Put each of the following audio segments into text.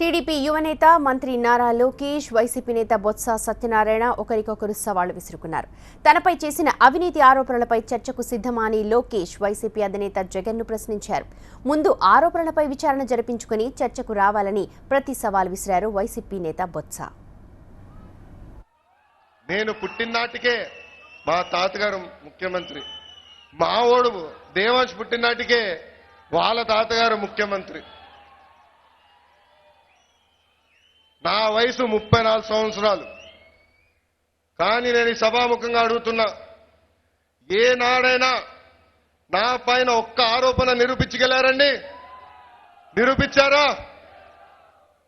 TDP యువనేత మంత్రి Nara Lokesh YCP నేత బొత్స సత్యనారాయణ ఒకరికొకరు సవాళ్లు విసురుకున్నారు. తనపై చేసిన అవినీతి ఆరోపణలపై చర్చకు సిద్ధమా అని లోకేష్ వైసీపీ అధినేత జగన్ను ప్రశ్నించారు. ముందు ఆరోపణలపై విచారణ జరిపించుకుని చర్చకు రావాలని ప్రతి సవాల్ విసిరారు వైసీపీ నేత బొత్స. నేను పుట్టినాటికే మా తాతగారు ముఖ్యమంత్రి, మా ఓడు దేవాంశ్ పుట్టినాటికే వాళ్ళ తాతగారు ముఖ్యమంత్రి. నా వయసు 34 సంవత్సరాలు. కానీ నేను ఈ సభాముఖంగా అడుగుతున్నా, ఏనాడైనా నా పైన ఒక్క ఆరోపణ నిరూపించగలారండి? నిరూపించారా?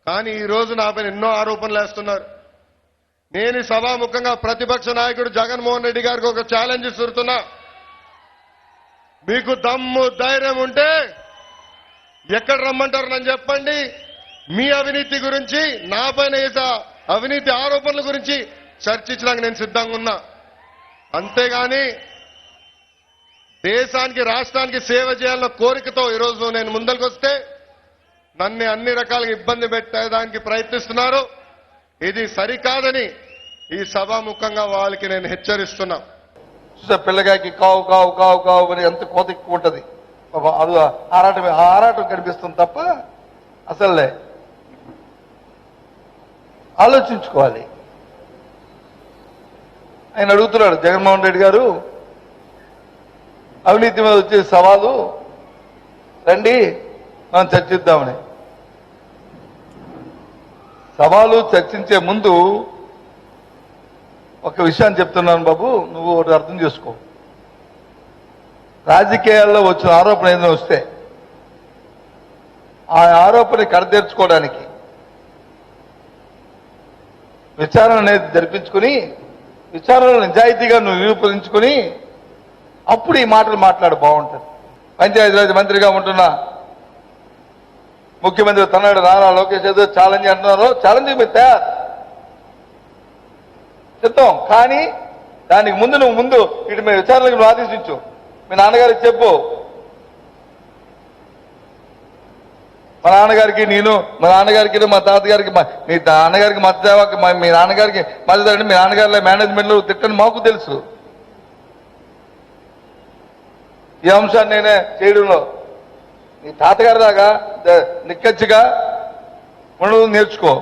కానీ ఈరోజు నా పైన ఎన్నో ఆరోపణలు వేస్తున్నారు. నేను ఈ సభాముఖంగా ప్రతిపక్ష నాయకుడు జగన్మోహన్ రెడ్డి గారికి ఒక ఛాలెంజ్ ఇస్తున్నా. మీకు దమ్ము ధైర్యం ఉంటే ఎక్కడ రమ్మంటారు నన్ను చెప్పండి. మీ అవినీతి గురించి, నా పైన వేసే అవినీతి ఆరోపణల గురించి చర్చించడానికి నేను సిద్ధంగా ఉన్నా. అంతేగాని దేశానికి, రాష్ట్రానికి సేవ చేయాలన్న కోరికతో ఈరోజు నేను ముందరికి వస్తే నన్ను అన్ని రకాలుగా ఇబ్బంది పెట్టేదానికి ప్రయత్నిస్తున్నారు. ఇది సరికాదని ఈ సభాముఖంగా వాళ్ళకి నేను హెచ్చరిస్తున్నా. పిల్లగాకి కావు కావు కావు కావు అని ఎంత కోత ఎక్కువ ఉంటుంది. అది ఆరాటం కనిపిస్తుంది తప్ప అసలే ఆలోచించుకోవాలి. ఆయన అడుగుతున్నాడు జగన్మోహన్ రెడ్డి గారు, అవినీతి మీద వచ్చే సవాలు రండి మనం చర్చిద్దామని. సవాలు చర్చించే ముందు ఒక విషయాన్ని చెప్తున్నాను బాబు, నువ్వు ఒకటి అర్థం చేసుకో. రాజకీయాల్లో వచ్చిన ఆరోపణ ఏదైనా వస్తే ఆ ఆరోపణ కడతీర్చుకోవడానికి విచారణ అనేది జరిపించుకుని, విచారణలో నిజాయితీగా నువ్వు నిరూపించుకుని అప్పుడు ఈ మాటలు మాట్లాడు బాగుంటుంది. పంచాయతీరాజ్ మంత్రిగా ఉంటున్న ముఖ్యమంత్రి తన్నాడు నారా లోకేష్ ఏదో ఛాలెంజ్ అంటున్నారో, ఛాలెంజ్ మీద తయారు చెప్తాం. కానీ దానికి ముందు నువ్వు ఇటు మీ విచారణకు నువ్వు ఆదేశించు. మీ నాన్నగారికి చెప్పు, మా నాన్నగారికి మా నాన్నగారికి మా తాతగారికి మీ నాన్నగారికి మద్దతు, మీ నాన్నగారికి మద్దతు అంటే మీ నాన్నగారి మేనేజ్మెంట్లు తిట్టని మాకు తెలుసు. ఈ అంశాన్ని నేనే చేయడంలో నీ తాతగారి దాకా నిక్కచ్చిగా ఉండదు నేర్చుకో.